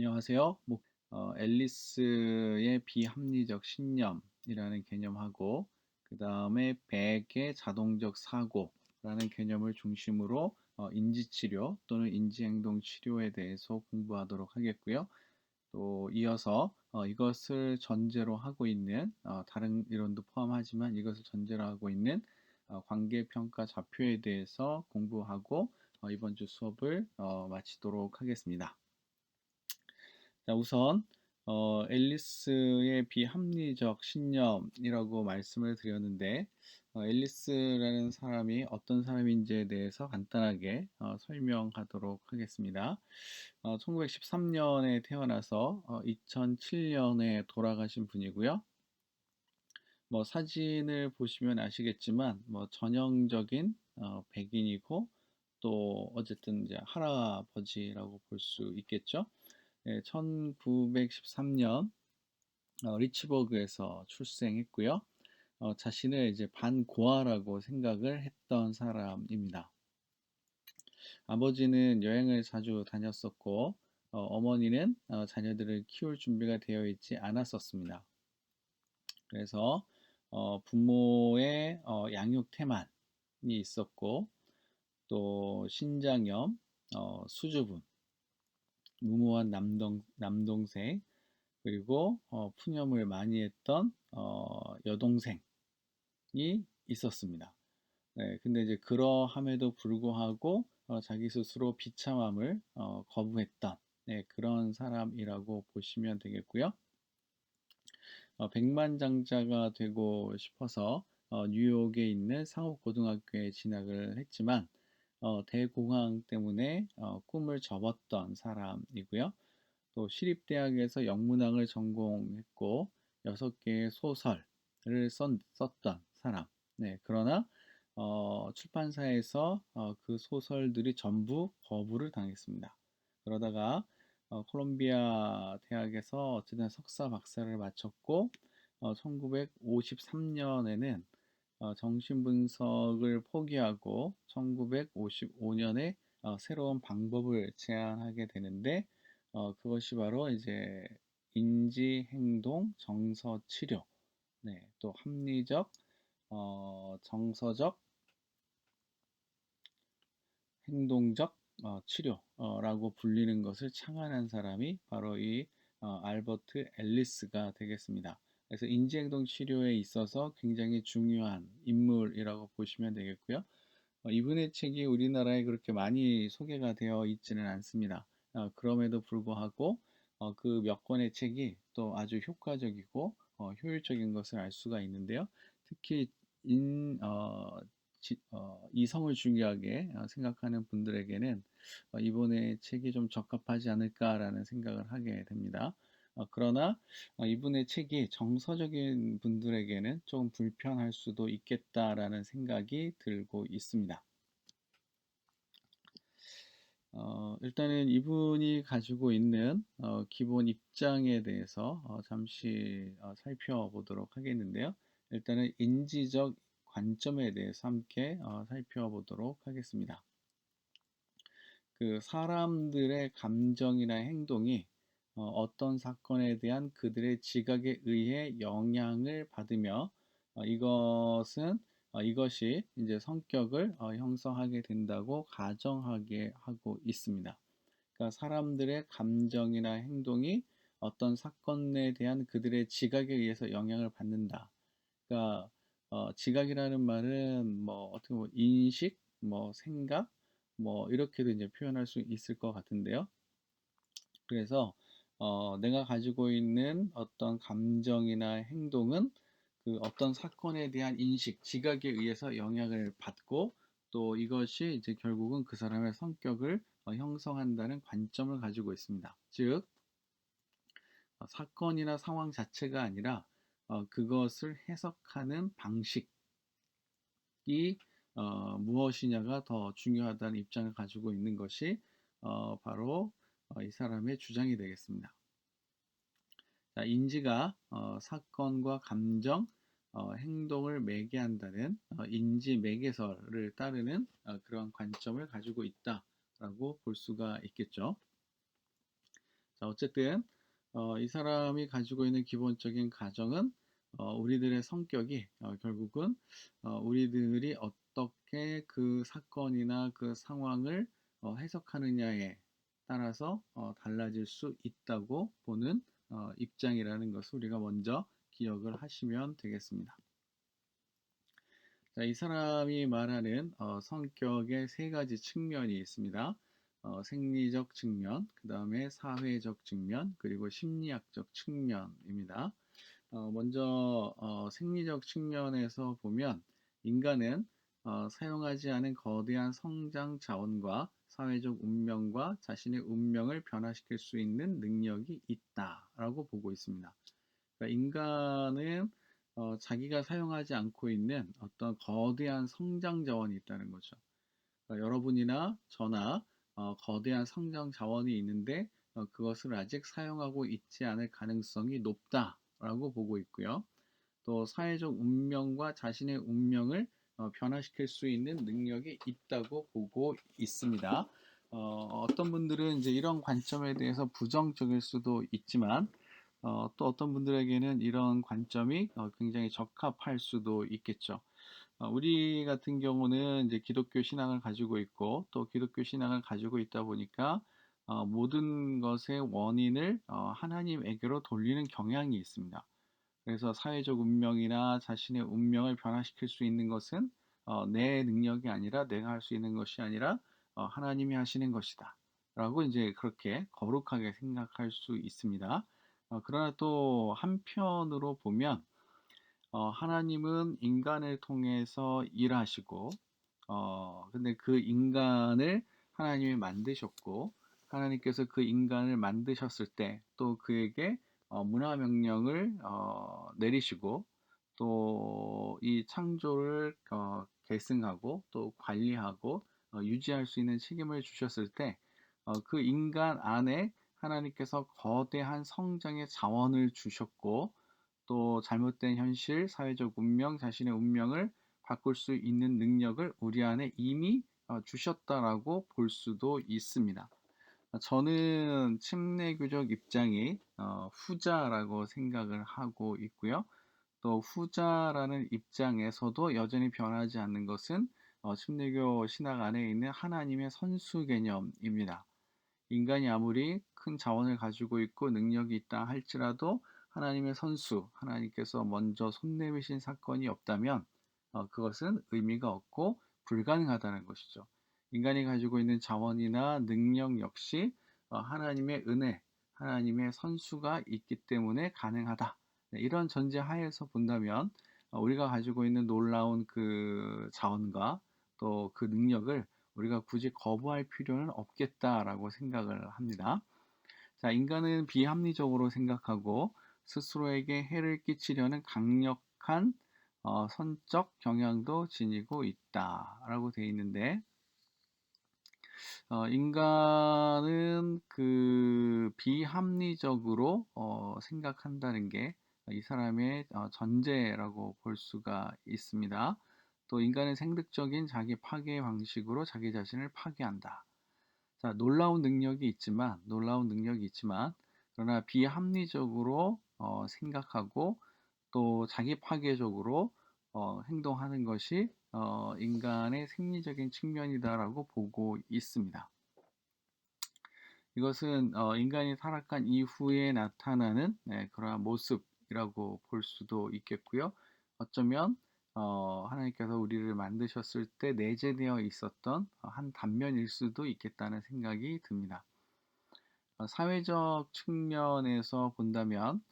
안녕하세요. 앨리스의 비합리적 신념이라는 개념하고 그 다음에 백의 자동적 사고라는 개념을 중심으로 인지치료 또는 인지행동치료에 대해서 공부하도록 하겠고요. 또 이어서 이것을 전제로 하고 있는 다른 이론도 포함하지만 이것을 전제로 하고 있는 관계평가 좌표에 대해서 공부하고 이번 주 수업을 마치도록 하겠습니다. 자, 우선 앨리스의 비합리적 신념이라고 말씀을 드렸는데 앨리스라는 사람이 어떤 사람인지에 대해서 간단하게 설명하도록 하겠습니다. 1913년에 태어나서 2007년에 돌아가신 분이고요. 사진을 보시면 아시겠지만 전형적인 백인이고 또 어쨌든 이제 할아버지라고 볼 수 있겠죠. 1913년 리치버그에서 출생했고요. 자신을 이제 반고아라고 생각을 했던 사람입니다. 아버지는 여행을 자주 다녔었고, 어머니는 자녀들을 키울 준비가 되어 있지 않았었습니다. 그래서 부모의 양육 태만이 있었고, 또 신장염, 수주분, 무모한 남동생, 그리고 푸념을 많이 했던 여동생이 있었습니다. 네, 근데 이제 그러함에도 불구하고 자기 스스로 비참함을 거부했던 네, 그런 사람이라고 보시면 되겠고요. 백만장자가 되고 싶어서 뉴욕에 있는 상업고등학교에 진학을 했지만 대공황 때문에 꿈을 접었던 사람이고요. 또 시립대학에서 영문학을 전공했고 6개의 소설을 썼던 사람. 네, 그러나 출판사에서 그 소설들이 전부 거부를 당했습니다. 그러다가 콜롬비아 대학에서 어쨌든 석사 박사를 마쳤고 1953년에는 정신분석을 포기하고 1955년에 새로운 방법을 제안하게 되는데 그것이 바로 이제 인지행동 정서 치료, 네, 또 합리적, 정서적, 행동적 치료라고 불리는 것을 창안한 사람이 바로 이 알버트 앨리스가 되겠습니다. 그래서 인지행동 치료에 있어서 굉장히 중요한 인물이라고 보시면 되겠고요. 이분의 책이 우리나라에 그렇게 많이 소개가 되어 있지는 않습니다. 그럼에도 불구하고 그 몇 권의 책이 또 아주 효과적이고 효율적인 것을 알 수가 있는데요. 특히 이성을 중요하게 생각하는 분들에게는 이분의 책이 좀 적합하지 않을까라는 생각을 하게 됩니다. 그러나 이분의 책이 정서적인 분들에게는 좀 불편할 수도 있겠다라는 생각이 들고 있습니다. 일단은 이분이 가지고 있는 기본 입장에 대해서 잠시 살펴보도록 하겠는데요. 일단은 인지적 관점에 대해서 함께 살펴보도록 하겠습니다. 그 사람들의 감정이나 행동이 어떤 사건에 대한 그들의 지각에 의해 영향을 받으며 이것이 이제 성격을 형성하게 된다고 가정하게 하고 있습니다. 그러니까 사람들의 감정이나 행동이 어떤 사건에 대한 그들의 지각에 의해서 영향을 받는다. 그러니까 지각이라는 말은 어떻게 보면 인식, 생각, 이렇게도 이제 표현할 수 있을 것 같은데요. 그래서 내가 가지고 있는 어떤 감정이나 행동은 그 어떤 사건에 대한 인식, 지각에 의해서 영향을 받고 또 이것이 이제 결국은 그 사람의 성격을 형성한다는 관점을 가지고 있습니다. 즉, 사건이나 상황 자체가 아니라 그것을 해석하는 방식이 무엇이냐가 더 중요하다는 입장을 가지고 있는 것이 바로 이 사람의 주장이 되겠습니다. 자, 인지가 사건과 감정, 행동을 매개한다는 인지 매개설을 따르는 그런 관점을 가지고 있다라고 볼 수가 있겠죠. 자, 어쨌든 이 사람이 가지고 있는 기본적인 가정은 우리들의 성격이 결국은 우리들이 어떻게 그 사건이나 그 상황을 해석하느냐에 따라서 달라질 수 있다고 보는 입장이라는 것을 우리가 먼저 기억을 하시면 되겠습니다. 자, 이 사람이 말하는 성격의 세 가지 측면이 있습니다. 생리적 측면, 그 다음에 사회적 측면, 그리고 심리학적 측면입니다. 먼저 생리적 측면에서 보면 인간은 사용하지 않은 거대한 성장 자원과 사회적 운명과 자신의 운명을 변화시킬 수 있는 능력이 있다라고 보고 있습니다. 그러니까 인간은 자기가 사용하지 않고 있는 어떤 거대한 성장 자원이 있다는 거죠. 그러니까 여러분이나 저나 거대한 성장 자원이 있는데 그것을 아직 사용하고 있지 않을 가능성이 높다라고 보고 있고요. 또 사회적 운명과 자신의 운명을 변화시킬 수 있는 능력이 있다고 보고 있습니다. 어떤 분들은 이제 이런 관점에 대해서 부정적일 수도 있지만 또 어떤 분들에게는 이런 관점이 굉장히 적합할 수도 있겠죠. 우리 같은 경우는 이제 기독교 신앙을 가지고 있고 또 기독교 신앙을 가지고 있다 보니까 모든 것의 원인을 하나님에게로 돌리는 경향이 있습니다. 그래서 사회적 운명이나 자신의 운명을 변화시킬 수 있는 것은 내 능력이 아니라 내가 할 수 있는 것이 아니라 하나님이 하시는 것이다. 라고 이제 그렇게 거룩하게 생각할 수 있습니다. 그러나 또 한편으로 보면 하나님은 인간을 통해서 일하시고 근데 그 인간을 하나님이 만드셨고 하나님께서 그 인간을 만드셨을 때 또 그에게 문화 명령을 내리시고 또 이 창조를 계승하고 또 관리하고 유지할 수 있는 책임을 주셨을 때 그 인간 안에 하나님께서 거대한 성장의 자원을 주셨고 또 잘못된 현실, 사회적 운명, 자신의 운명을 바꿀 수 있는 능력을 우리 안에 이미 주셨다라고 볼 수도 있습니다. 저는 침례교적 입장이 후자라고 생각을 하고 있고요. 또 후자라는 입장에서도 여전히 변하지 않는 것은 침례교 신학 안에 있는 하나님의 선수 개념입니다. 인간이 아무리 큰 자원을 가지고 있고 능력이 있다 할지라도 하나님의 선수, 하나님께서 먼저 손 내미신 사건이 없다면 그것은 의미가 없고 불가능하다는 것이죠. 인간이 가지고 있는 자원이나 능력 역시 하나님의 은혜, 하나님의 선수가 있기 때문에 가능하다. 네, 이런 전제 하에서 본다면 우리가 가지고 있는 놀라운 그 자원과 또 그 능력을 우리가 굳이 거부할 필요는 없겠다라고 생각을 합니다. 자, 인간은 비합리적으로 생각하고 스스로에게 해를 끼치려는 강력한 선적 경향도 지니고 있다라고 되어 있는데 인간은 그 비합리적으로 생각한다는 게 이 사람의 전제라고 볼 수가 있습니다. 또 인간은 생득적인 자기 파괴 방식으로 자기 자신을 파괴한다. 자, 놀라운 능력이 있지만, 그러나 비합리적으로 생각하고 또 자기 파괴적으로 행동하는 것이 인간의 생리적인 측면이다라고 보고 있습니다. 이것은 인간이 타락한 이후에 나타나는 그러한 모습이라고 볼 수도 있겠고요. 어쩌면 하나님께서 우리를 만드셨을 때 내재되어 있었던 한 단면일 수도 있겠다는 생각이 듭니다. 사회적 측면에서 본다면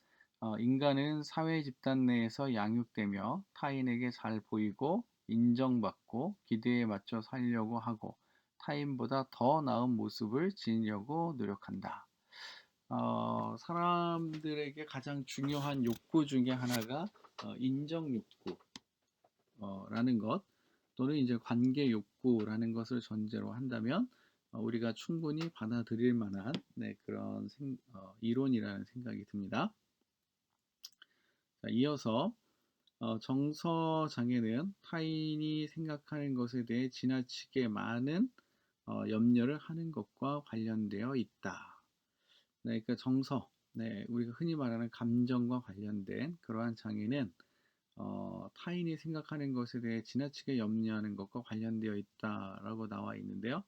인간은 사회 집단 내에서 양육되며 타인에게 잘 보이고 인정받고 기대에 맞춰 살려고 하고 타인보다 더 나은 모습을 지니려고 노력한다. 사람들에게 가장 중요한 욕구 중에 하나가 인정 욕구라는 것 또는 이제 관계 욕구라는 것을 전제로 한다면 우리가 충분히 받아들일 만한 그런 이론이라는 생각이 듭니다. 자, 이어서 정서장애는 타인이 생각하는 것에 대해 지나치게 많은 염려를 하는 것과 관련되어 있다. 네, 그러니까 정서, 네, 우리가 흔히 말하는 감정과 관련된 그러한 장애는 타인이 생각하는 것에 대해 지나치게 염려하는 것과 관련되어 있다라고 나와 있는데요.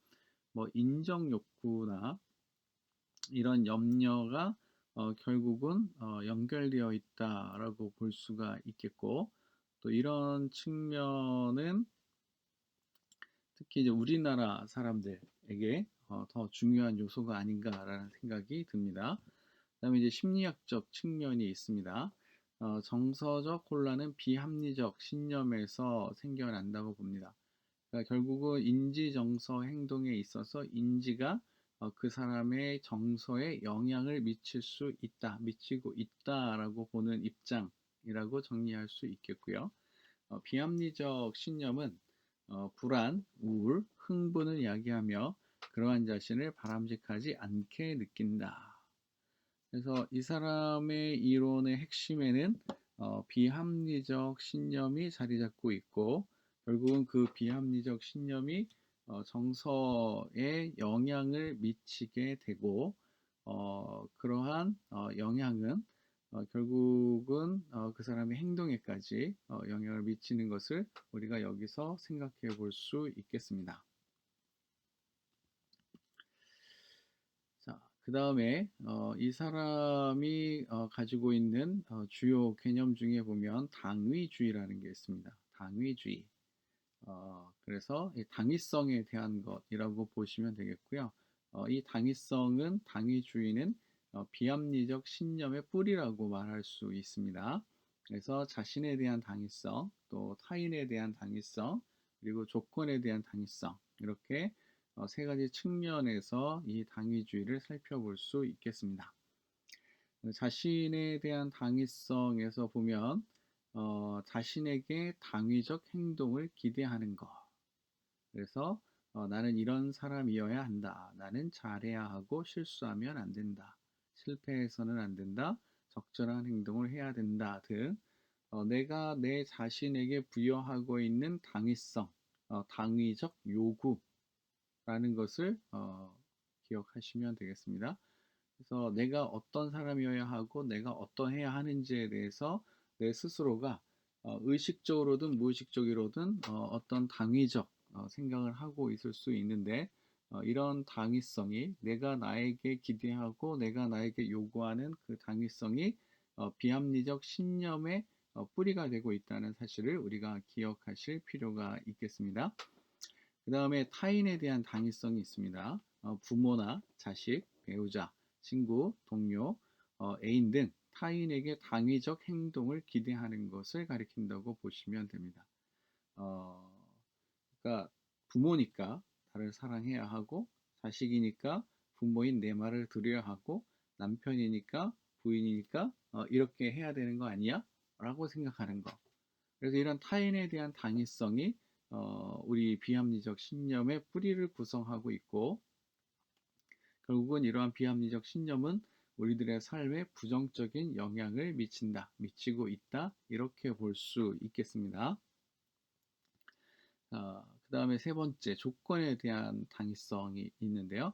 뭐 인정 욕구나 이런 염려가 결국은 연결되어 있다라고 볼 수가 있겠고, 또 이런 측면은 특히 이제 우리나라 사람들에게 더 중요한 요소가 아닌가라는 생각이 듭니다. 그다음에 이제 심리학적 측면이 있습니다. 정서적 혼란은 비합리적 신념에서 생겨난다고 봅니다. 그러니까 결국은 인지, 정서, 행동에 있어서 인지가 그 사람의 정서에 영향을 미칠 수 있다, 미치고 있다라고 보는 입장이라고 정리할 수 있겠고요. 비합리적 신념은 불안, 우울, 흥분을 야기하며 그러한 자신을 바람직하지 않게 느낀다. 그래서 이 사람의 이론의 핵심에는 비합리적 신념이 자리 잡고 있고, 결국은 그 비합리적 신념이 정서에 영향을 미치게 되고, 그러한 영향은 결국은 그 사람의 행동에까지 영향을 미치는 것을 우리가 여기서 생각해 볼 수 있겠습니다. 자, 그 다음에 이 사람이 가지고 있는 주요 개념 중에 보면 당위주의라는 게 있습니다. 당위주의. 그래서 이 당위성에 대한 것이라고 보시면 되겠고요. 이 당위성은 당위주의는 비합리적 신념의 뿌리라고 말할 수 있습니다. 그래서 자신에 대한 당위성, 또 타인에 대한 당위성, 그리고 조건에 대한 당위성, 이렇게 세 가지 측면에서 이 당위주의를 살펴볼 수 있겠습니다. 자신에 대한 당위성에서 보면 자신에게 당위적 행동을 기대하는 것. 그래서 나는 이런 사람이어야 한다. 나는 잘해야 하고 실수하면 안 된다. 실패해서는 안 된다. 적절한 행동을 해야 된다 등 내가 내 자신에게 부여하고 있는 당위성, 당위적 요구라는 것을 기억하시면 되겠습니다. 그래서 내가 어떤 사람이어야 하고 내가 어떠해야 하는지에 대해서 내 스스로가 의식적으로든 무의식적으로든 어떤 당위적 생각을 하고 있을 수 있는데 이런 당위성이 내가 나에게 기대하고 내가 나에게 요구하는 그 당위성이 비합리적 신념의 뿌리가 되고 있다는 사실을 우리가 기억하실 필요가 있겠습니다. 그 다음에 타인에 대한 당위성이 있습니다. 부모나 자식, 배우자, 친구, 동료, 애인 등 타인에게 당위적 행동을 기대하는 것을 가리킨다고 보시면 됩니다. 어, 그러니까 부모니까 나를 사랑해야 하고, 자식이니까 부모인 내 말을 들어야 하고, 남편이니까 부인이니까 이렇게 해야 되는 거 아니야? 라고 생각하는 거. 그래서 이런 타인에 대한 당위성이 우리 비합리적 신념의 뿌리를 구성하고 있고, 결국은 이러한 비합리적 신념은 우리들의 삶에 부정적인 영향을 미치고 있다, 이렇게 볼 수 있겠습니다. 그 다음에 세 번째, 조건에 대한 당위성이 있는데요.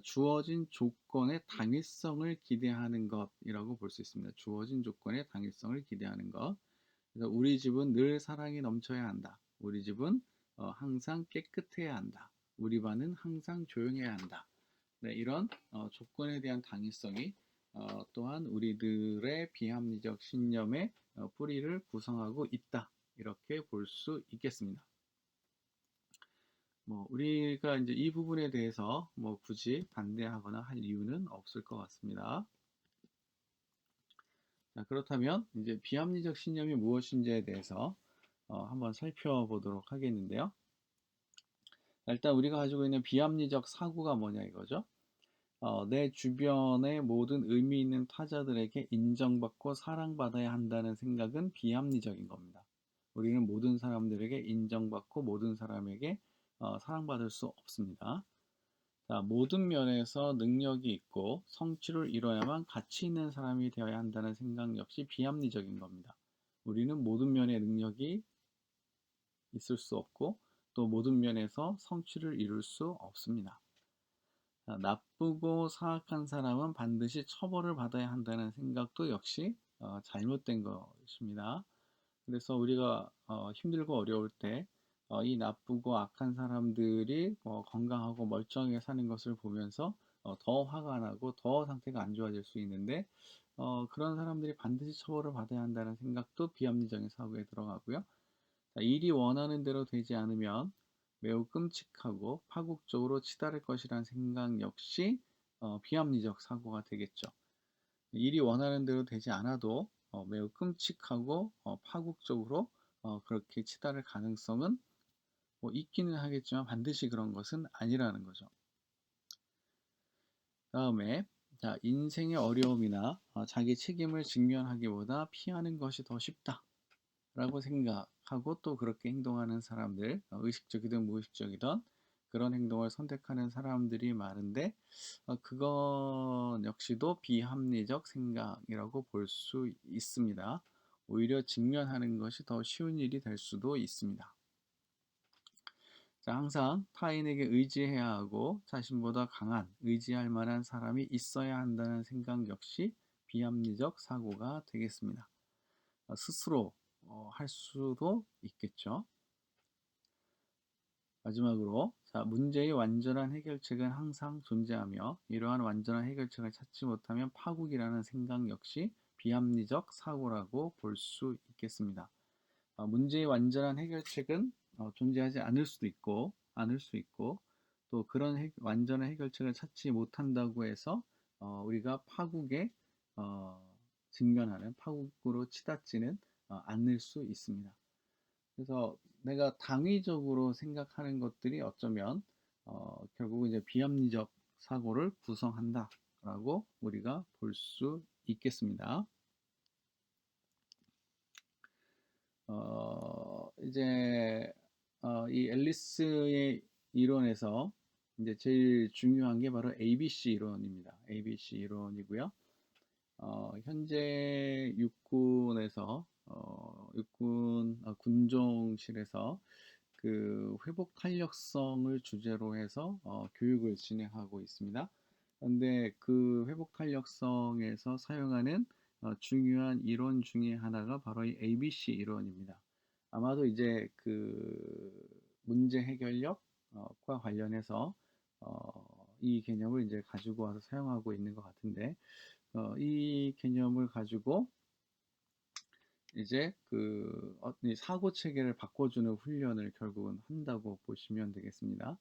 주어진 조건의 당위성을 기대하는 것이라고 볼 수 있습니다. 주어진 조건의 당위성을 기대하는 것. 그래서 우리 집은 늘 사랑이 넘쳐야 한다. 우리 집은 항상 깨끗해야 한다. 우리 반은 항상 조용해야 한다. 네, 이런 조건에 대한 당위성이 또한 우리들의 비합리적 신념의 뿌리를 구성하고 있다. 이렇게 볼 수 있겠습니다. 뭐 우리가 이제 이 부분에 대해서 뭐 굳이 반대하거나 할 이유는 없을 것 같습니다. 자, 그렇다면 이제 비합리적 신념이 무엇인지에 대해서 한번 살펴보도록 하겠는데요. 일단 우리가 가지고 있는 비합리적 사고가 뭐냐 이거죠. 내 주변의 모든 의미 있는 타자들에게 인정받고 사랑받아야 한다는 생각은 비합리적인 겁니다. 우리는 모든 사람들에게 인정받고 모든 사람에게 사랑받을 수 없습니다. 자, 모든 면에서 능력이 있고 성취를 이뤄야만 가치 있는 사람이 되어야 한다는 생각 역시 비합리적인 겁니다. 우리는 모든 면의 능력이 있을 수 없고 또 모든 면에서 성취를 이룰 수 없습니다. 자, 나쁘고 사악한 사람은 반드시 처벌을 받아야 한다는 생각도 역시 잘못된 것입니다. 그래서 우리가 힘들고 어려울 때 이 나쁘고 악한 사람들이 건강하고 멀쩡하게 사는 것을 보면서 더 화가 나고 더 상태가 안 좋아질 수 있는데 그런 사람들이 반드시 처벌을 받아야 한다는 생각도 비합리적인 사고에 들어가고요. 자, 일이 원하는 대로 되지 않으면 매우 끔찍하고 파국적으로 치달을 것이라는 생각 역시 비합리적 사고가 되겠죠. 일이 원하는 대로 되지 않아도 매우 끔찍하고 파국적으로 그렇게 치달을 가능성은 뭐 있기는 하겠지만 반드시 그런 것은 아니라는 거죠. 다음에 자, 인생의 어려움이나 자기 책임을 직면하기보다 피하는 것이 더 쉽다라고 생각하고 또 그렇게 행동하는 사람들, 의식적이든 무의식적이든 그런 행동을 선택하는 사람들이 많은데 그건 역시도 비합리적 생각이라고 볼 수 있습니다. 오히려 직면하는 것이 더 쉬운 일이 될 수도 있습니다. 자, 항상 타인에게 의지해야 하고 자신보다 강한, 의지할 만한 사람이 있어야 한다는 생각 역시 비합리적 사고가 되겠습니다. 스스로 할 수도 있겠죠. 마지막으로 자, 문제의 완전한 해결책은 항상 존재하며 이러한 완전한 해결책을 찾지 못하면 파국이라는 생각 역시 비합리적 사고라고 볼 수 있겠습니다. 문제의 완전한 해결책은 존재하지 않을 수도 있고 않을 수 있고 또 그런 완전한 해결책을 찾지 못한다고 해서 우리가 파국에 어, 직면하는 파국으로 치닫지는 않을 수 있습니다. 그래서 내가 당위적으로 생각하는 것들이 어쩌면 결국은 이제 비합리적 사고를 구성한다라고 우리가 볼 수 있겠습니다. 이제 이 앨리스의 이론에서 이제 제일 중요한 게 바로 ABC 이론입니다. ABC 이론이고요. 현재 육군에서 육군 군종실에서 그 회복 탄력성을 주제로 해서 교육을 진행하고 있습니다. 그런데 그 회복 탄력성에서 사용하는 중요한 이론 중에 하나가 바로 이 ABC 이론입니다. 아마도 이제 그 문제 해결력과 관련해서 이 개념을 이제 가지고 와서 사용하고 있는 것 같은데 이 개념을 가지고 이제 이 사고 체계를 바꿔주는 훈련을 결국은 한다고 보시면 되겠습니다.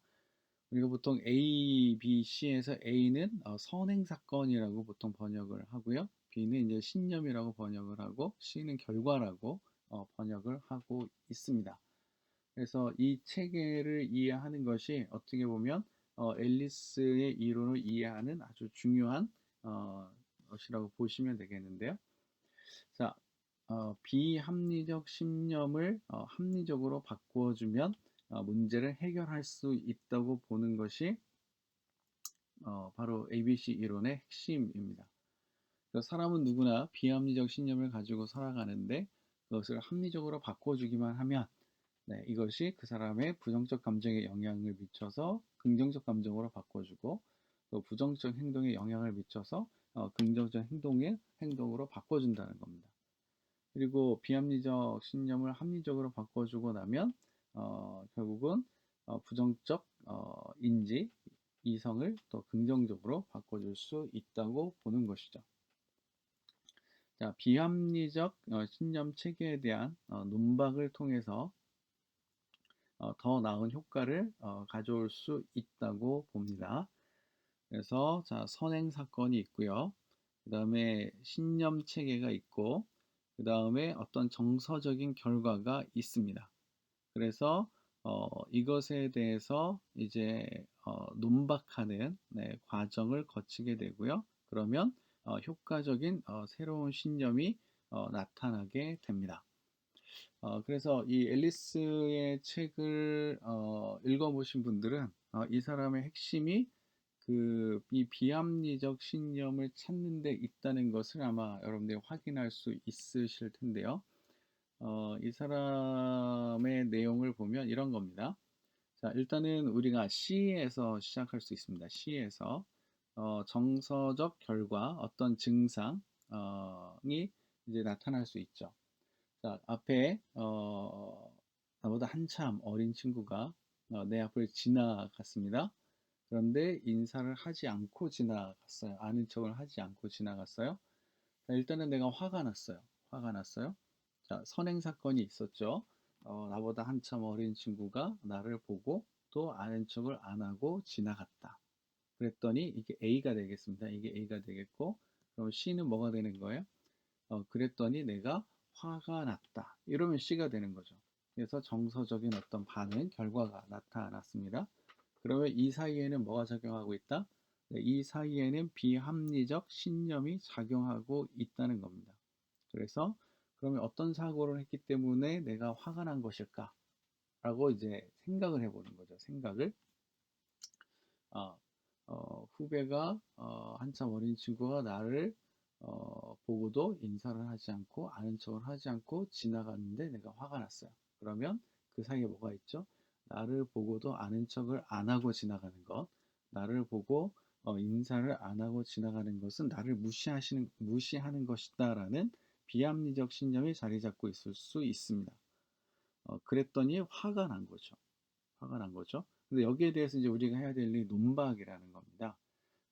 우리가 보통 A, B, C에서 A는 선행 사건이라고 보통 번역을 하고요. B는 이제 신념이라고 번역을 하고 C는 결과라고 번역을 하고 있습니다. 그래서 이 체계를 이해하는 것이 어떻게 보면 앨리스의 이론을 이해하는 아주 중요한 것이라고 보시면 되겠는데요. 자, 비합리적 신념을 합리적으로 바꾸어주면 문제를 해결할 수 있다고 보는 것이 바로 ABC 이론의 핵심입니다. 사람은 누구나 비합리적 신념을 가지고 살아가는데 그것을 합리적으로 바꿔주기만 하면 네, 이것이 그 사람의 부정적 감정에 영향을 미쳐서 긍정적 감정으로 바꿔주고 또 부정적 행동에 영향을 미쳐서 긍정적 행동으로 바꿔준다는 겁니다. 그리고 비합리적 신념을 합리적으로 바꿔주고 나면 결국은 부정적 인지, 이성을 또 긍정적으로 바꿔줄 수 있다고 보는 것이죠. 자, 비합리적 신념 체계에 대한 논박을 통해서 더 나은 효과를 가져올 수 있다고 봅니다. 그래서 자, 선행 사건이 있고요. 그 다음에 신념 체계가 있고 그 다음에 어떤 정서적인 결과가 있습니다. 그래서 이것에 대해서 이제 논박하는 네, 과정을 거치게 되고요. 그러면 효과적인 새로운 신념이 나타나게 됩니다. 그래서 이 앨리스의 책을 읽어보신 분들은 이 사람의 핵심이 이 비합리적 신념을 찾는 데 있다는 것을 아마 여러분들이 확인할 수 있으실 텐데요. 이 사람의 내용을 보면 이런 겁니다. 자, 일단은 우리가 시에서 시작할 수 있습니다. 시에서 정서적 결과, 어떤 증상이 이제 나타날 수 있죠. 자, 앞에 나보다 한참 어린 친구가 내 앞을 지나갔습니다. 그런데 인사를 하지 않고 지나갔어요. 아는 척을 하지 않고 지나갔어요. 자, 일단은 내가 화가 났어요. 화가 났어요. 자, 선행 사건이 있었죠. 나보다 한참 어린 친구가 나를 보고 또 아는 척을 안 하고 지나갔다. 그랬더니 이게 A가 되겠습니다. 이게 A가 되겠고, 그럼 C는 뭐가 되는 거예요? 그랬더니 내가 화가 났다. 이러면 C가 되는 거죠. 그래서 정서적인 어떤 반응, 결과가 나타났습니다. 그러면 이 사이에는 뭐가 작용하고 있다? 네, 이 사이에는 비합리적 신념이 작용하고 있다는 겁니다. 그래서 그러면 어떤 사고를 했기 때문에 내가 화가 난 것일까? 라고 이제 생각을 해보는 거죠. 생각을. 어, 후배가 한참 어린 친구가 나를 보고도 인사를 하지 않고 아는 척을 하지 않고 지나갔는데 내가 화가 났어요. 그러면 그 사이에 뭐가 있죠? 나를 보고도 아는 척을 안 하고 지나가는 것, 나를 보고 인사를 안 하고 지나가는 것은 나를 무시하는 것이다라는 비합리적 신념이 자리 잡고 있을 수 있습니다. 그랬더니 화가 난 거죠. 화가 난 거죠. 근데 여기에 대해서 이제 우리가 해야 될 일이 논박이라는 겁니다.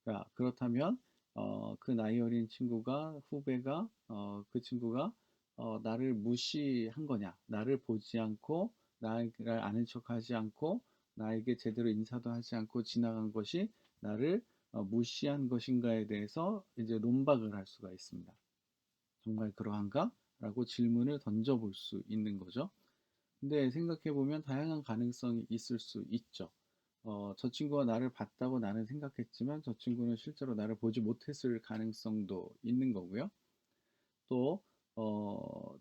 자, 그렇다면 그 나이 어린 친구가 후배가 그 친구가 나를 무시한 거냐? 나를 보지 않고 나를 아는 척하지 않고 나에게 제대로 인사도 하지 않고 지나간 것이 나를 무시한 것인가에 대해서 이제 논박을 할 수가 있습니다. 정말 그러한가? 라고 질문을 던져볼 수 있는 거죠. 근데 생각해 보면 다양한 가능성이 있을 수 있죠. 저 친구가 나를 봤다고 나는 생각했지만 저 친구는 실제로 나를 보지 못했을 가능성도 있는 거고요. 또,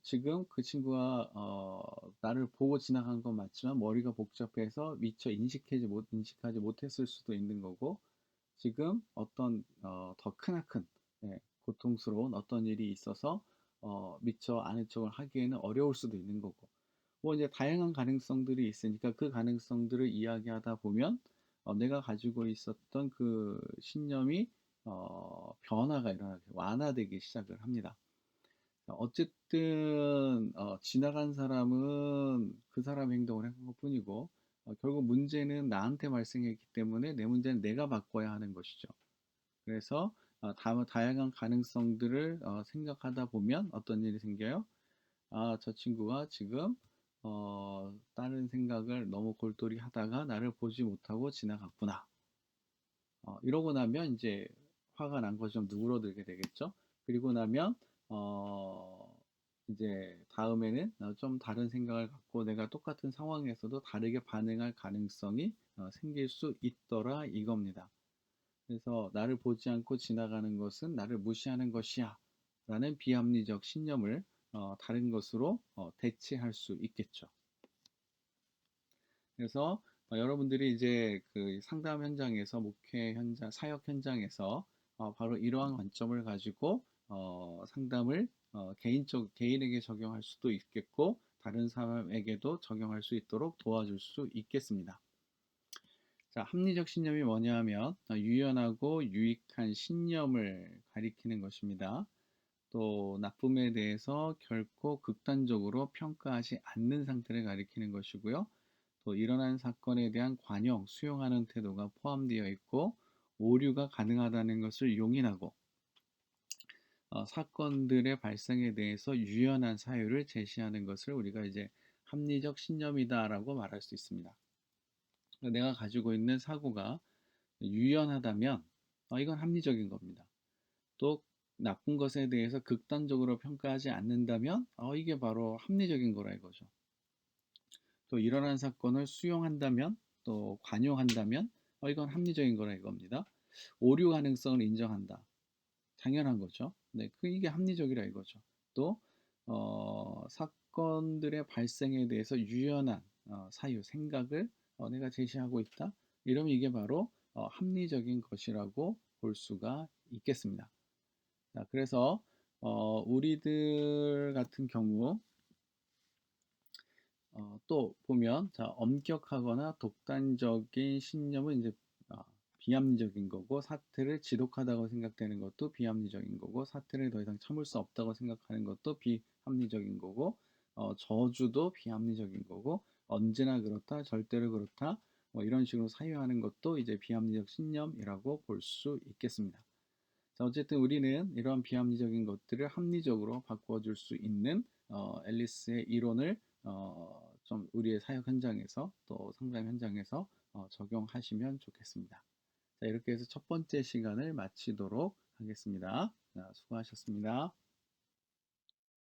지금 그 친구가 나를 보고 지나간 건 맞지만 머리가 복잡해서 미처 인식하지 못했을 수도 있는 거고, 지금 어떤 더 크나큰 고통스러운 어떤 일이 있어서 미처 아는 척을 하기에는 어려울 수도 있는 거고, 뭐 이제 다양한 가능성들이 있으니까 그 가능성들을 이야기하다 보면 내가 가지고 있었던 그 신념이 변화가 일어나게 완화되기 시작을 합니다. 어쨌든 지나간 사람은 그 사람 행동을 한 것뿐이고 결국 문제는 나한테 발생했기 때문에 내 문제는 내가 바꿔야 하는 것이죠. 그래서 다양한 가능성들을 생각하다 보면 어떤 일이 생겨요? 아, 저 친구가 지금 다른 생각을 너무 골똘히 하다가 나를 보지 못하고 지나갔구나. 이러고 나면 이제 화가 난 것이 좀 누그러들게 되겠죠. 그리고 나면 어, 이제 다음에는 좀 다른 생각을 갖고 내가 똑같은 상황에서도 다르게 반응할 가능성이 생길 수 있더라 이겁니다. 그래서 나를 보지 않고 지나가는 것은 나를 무시하는 것이야 라는 비합리적 신념을 다른 것으로 대체할 수 있겠죠. 그래서 여러분들이 이제 그 상담 현장에서 목회 현장, 사역 현장에서 바로 이러한 관점을 가지고 상담을 개인에게 적용할 수도 있겠고 다른 사람에게도 적용할 수 있도록 도와줄 수 있겠습니다. 자, 합리적 신념이 뭐냐 하면 유연하고 유익한 신념을 가리키는 것입니다. 또 나쁨에 대해서 결코 극단적으로 평가하지 않는 상태를 가리키는 것이고요. 또 일어난 사건에 대한 관용, 수용하는 태도가 포함되어 있고 오류가 가능하다는 것을 용인하고 사건들의 발생에 대해서 유연한 사유를 제시하는 것을 우리가 이제 합리적 신념이다라고 말할 수 있습니다. 내가 가지고 있는 사고가 유연하다면 이건 합리적인 겁니다. 또 나쁜 것에 대해서 극단적으로 평가하지 않는다면 이게 바로 합리적인 거라 이거죠. 또 일어난 사건을 수용한다면 또 관용한다면 이건 합리적인 거라 이겁니다. 오류 가능성을 인정한다. 당연한 거죠. 네, 이게 합리적이라 이거죠. 또 사건들의 발생에 대해서 유연한 사유, 생각을 내가 제시하고 있다. 이러면 이게 바로 합리적인 것이라고 볼 수가 있겠습니다. 자, 그래서 우리들 같은 경우 또 보면 자 엄격하거나 독단적인 신념은 이제 어, 비합리적인 거고 사태를 지독하다고 생각되는 것도 비합리적인 거고 사태를 더 이상 참을 수 없다고 생각하는 것도 비합리적인 거고 저주도 비합리적인 거고 언제나 그렇다 절대로 그렇다 뭐 이런 식으로 사유하는 것도 이제 비합리적 신념이라고 볼 수 있겠습니다. 자, 어쨌든 우리는 이러한 비합리적인 것들을 합리적으로 바꿔줄 수 있는 앨리스의 이론을 좀 우리의 사역 현장에서 또 상담 현장에서 적용하시면 좋겠습니다. 자, 이렇게 해서 첫 번째 시간을 마치도록 하겠습니다. 자, 수고하셨습니다.